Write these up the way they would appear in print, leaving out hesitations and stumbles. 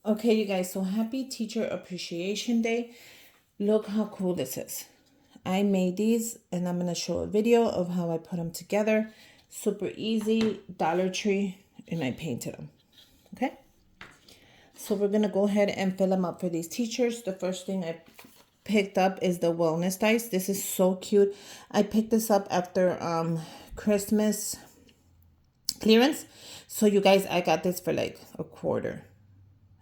Okay, you guys, so happy Teacher Appreciation Day. Look how cool this is. I made these and I'm going to show a video of how I put them together. Super easy, Dollar Tree, and I painted them. Okay? So we're going to go ahead and fill them up for these teachers. The first thing I picked up is the wellness dice. This is so cute. I picked this up after Christmas clearance. So you guys, I got this for like a quarter.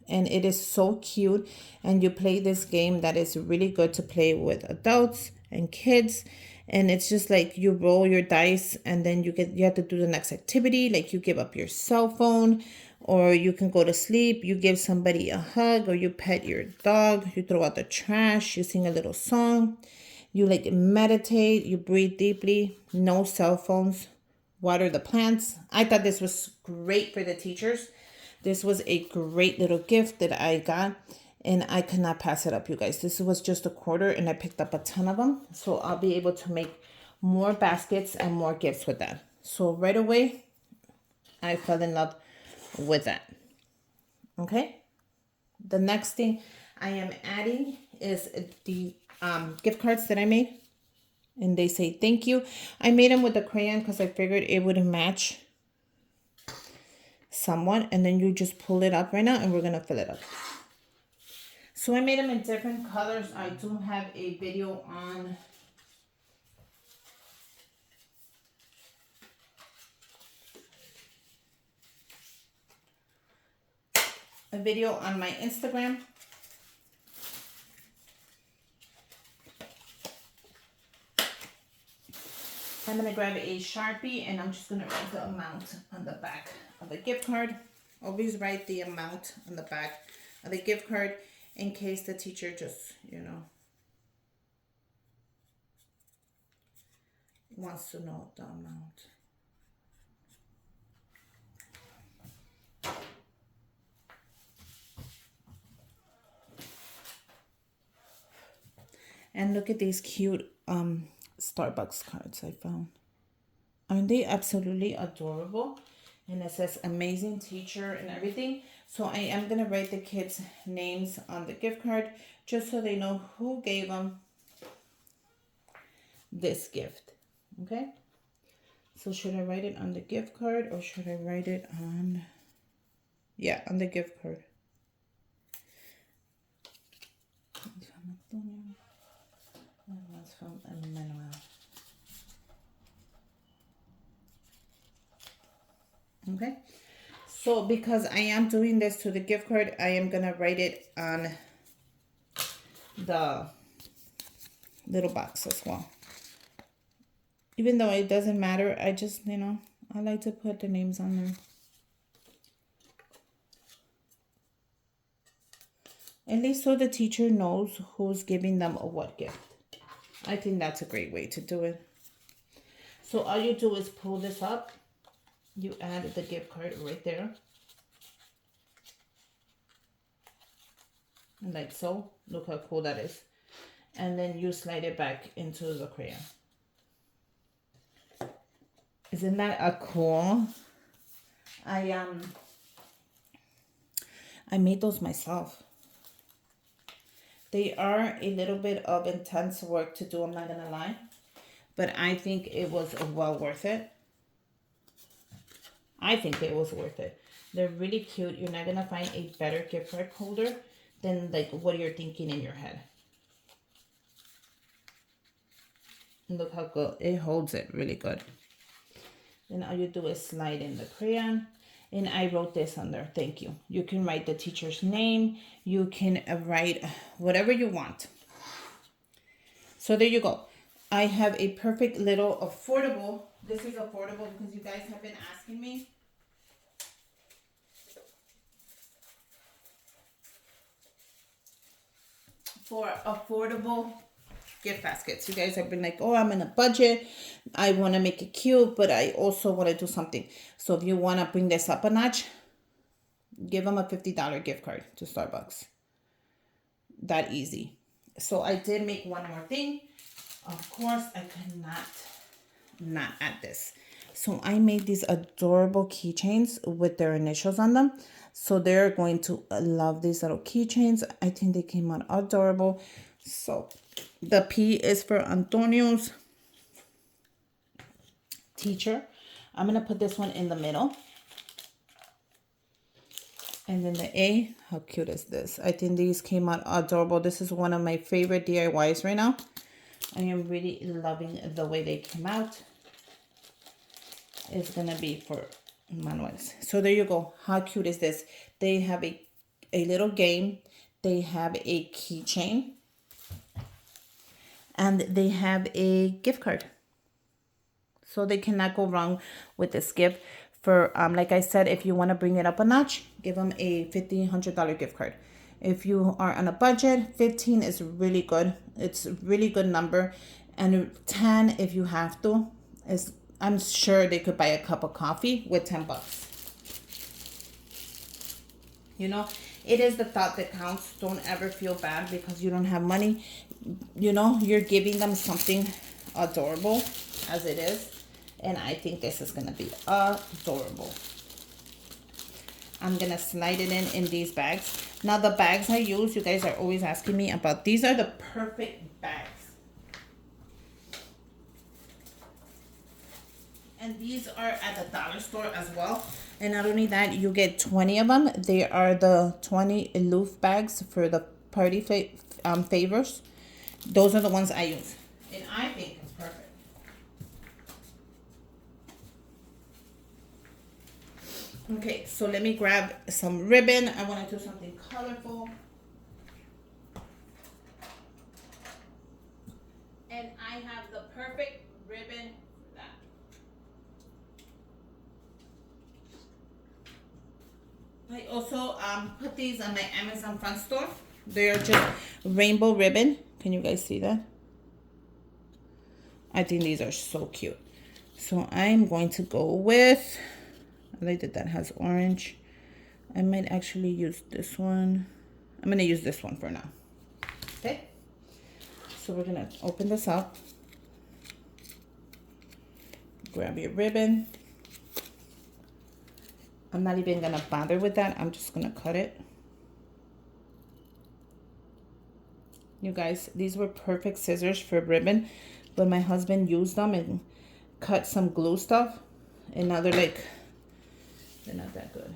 And it is so cute, and you play this game that is really good to play with adults and kids. And it's just like you roll your dice and then you have to do the next activity, like you give up your cell phone, or you can go to sleep, you give somebody a hug, or you pet your dog, you throw out the trash, you sing a little song, you like meditate, you breathe deeply, no cell phones, water the plants. I thought this was great for the teachers. This was a great little gift that I got, and I could not pass it up, you guys. This was just a quarter, and I picked up a ton of them. So I'll be able to make more baskets and more gifts with that. So right away, I fell in love with that. Okay? The next thing I am adding is the gift cards that I made. And they say thank you. I made them with a crayon because I figured it would match somewhat, and then you just pull it up right now and we're gonna fill it up. So I made them in different colors. I do have a video on my Instagram. I'm gonna grab a Sharpie and I'm just gonna write the amount on the back of the gift card. Always write the amount on the back of the gift card in case the teacher just, wants to know the amount. And look at these cute Starbucks cards I found. Aren't they absolutely adorable? And it says amazing teacher and everything. So I am going to write the kids' names on the gift card just so they know who gave them this gift. Okay? So should I write it on the gift card or should I write it on... Yeah, on the gift card. That was from Emmanuel. Okay, so because I am doing this to the gift card, I am gonna write it on the little box as well. Even though it doesn't matter, I just, I like to put the names on there. At least so the teacher knows who's giving them a what gift. I think that's a great way to do it. So all you do is pull this up. You add the gift card right there. Like so. Look how cool that is. And then you slide it back into the crayon. Isn't that a cool? I made those myself. They are a little bit of intense work to do, I'm not gonna lie. But I think it was well worth it. I think it was worth it. They're really cute. You're not gonna find a better gift card holder than like what you're thinking in your head. And look how good it holds it really good. Then all you do is slide in the crayon. And I wrote this on there. Thank you. You can write the teacher's name. You can write whatever you want. So there you go. I have a perfect little affordable. This is affordable because you guys have been asking me. For affordable gift baskets. You guys have been like, oh, I'm in a budget. I want to make it cute, but I also want to do something. So if you want to bring this up a notch, give them a $50 gift card to Starbucks. That easy. So I did make one more thing. Of course, I could not add this. So I made these adorable keychains with their initials on them. So they're going to love these little keychains. I think they came out adorable. So the P is for Antonio's teacher. I'm going to put this one in the middle. And then the A, how cute is this? I think these came out adorable. This is one of my favorite DIYs right now. I am really loving the way they came out. It's gonna be for Manuel's. So there you go. How cute is this? They have a little game. They have a keychain. And they have a gift card. So they cannot go wrong with this gift. For like I said, if you want to bring it up a notch, give them a $1,500 gift card. If you are on a budget, 15 is really good. It's a really good number. And 10, if you have to, is I'm sure they could buy a cup of coffee with 10 bucks. You know, it is the thought that counts. Don't ever feel bad because you don't have money. You know, you're giving them something adorable as it is. And I think this is going to be adorable. I'm going to slide it in these bags. Now, the bags I use, you guys are always asking me about. These are the perfect bags. And these are at the dollar store as well. And not only that, you get 20 of them. They are the 20 Aloof bags for the party favors. Those are the ones I use. And I think it's perfect. Okay, so let me grab some ribbon. I want to do something colorful. And I have the perfect ribbon for that. I also put these on my Amazon front store. They're just rainbow ribbon. Can you guys see that? I think these are so cute. So I'm going to go with... I like that has orange. I might actually use this one. I'm going to use this one for now. Okay. So we're going to open this up. Grab your ribbon. I'm not even going to bother with that. I'm just going to cut it. You guys, these were perfect scissors for ribbon. But my husband used them and cut some glue stuff. And now they're like... they're not that good.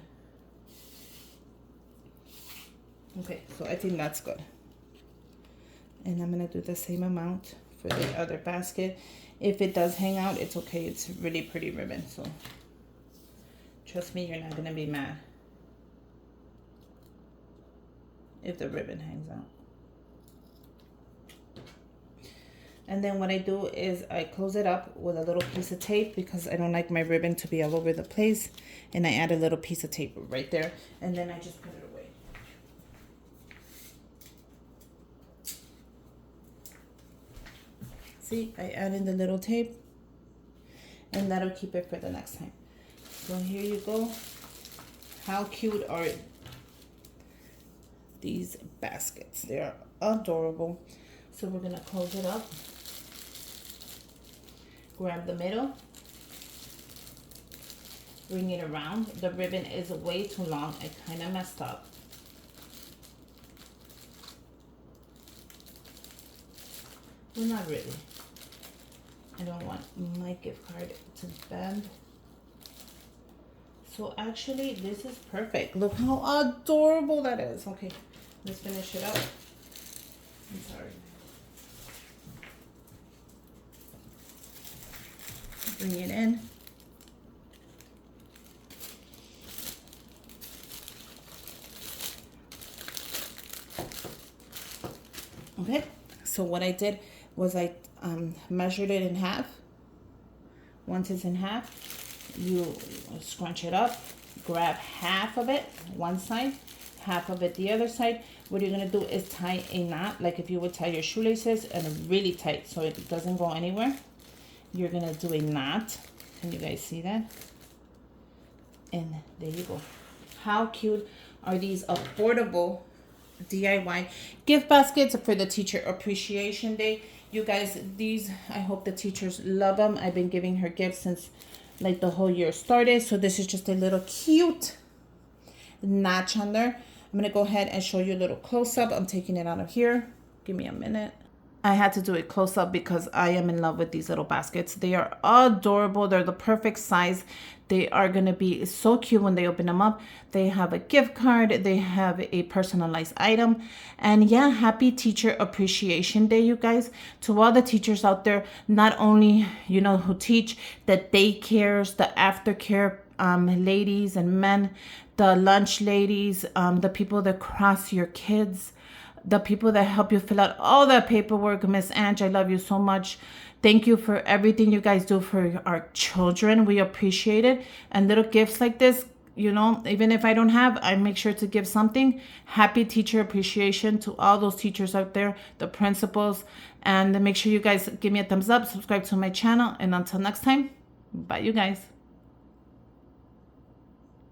Okay, so I think that's good. And I'm going to do the same amount for the other basket. If it does hang out, it's okay. It's really pretty ribbon. So trust me, you're not going to be mad if the ribbon hangs out. And then what I do is I close it up with a little piece of tape because I don't like my ribbon to be all over the place. And I add a little piece of tape right there. And then I just put it away. See, I add in the little tape. And that'll keep it for the next time. So here you go. How cute are these baskets? They are adorable. So we're going to close it up. Grab the middle, bring it around. The ribbon is way too long. I kind of messed up. Well, not really. I don't want my gift card to bend. So actually, this is perfect. Look how adorable that is. Okay, let's finish it up. I'm sorry. Bring it in. Okay, so what I did was I measured it in half. Once it's in half, you scrunch it up, grab half of it one side, half of it the other side. What you're going to do is tie a knot, like if you would tie your shoelaces, and really tight so it doesn't go anywhere. You're going to do a knot. Can you guys see that? And there you go. How cute are these affordable DIY gift baskets for the Teacher Appreciation Day? You guys, these, I hope the teachers love them. I've been giving her gifts since like the whole year started. So this is just a little cute notch on there. I'm gonna go ahead and show you a little close-up. I'm taking it out of here. Give me a minute. I had to do it close up because I am in love with these little baskets. They are adorable. They're the perfect size. They are going to be so cute when they open them up. They have a gift card. They have a personalized item. And yeah, happy Teacher Appreciation Day, you guys. To all the teachers out there, not only, you know, who teach, the daycares, the aftercare ladies and men, the lunch ladies, the people that cross your kids, the people that help you fill out all that paperwork. Miss Ange, I love you so much. Thank you for everything you guys do for our children. We appreciate it. And little gifts like this, you know, even if I don't have, I make sure to give something. Happy Teacher Appreciation to all those teachers out there, the principals. And make sure you guys give me a thumbs up, subscribe to my channel. And until next time, bye you guys.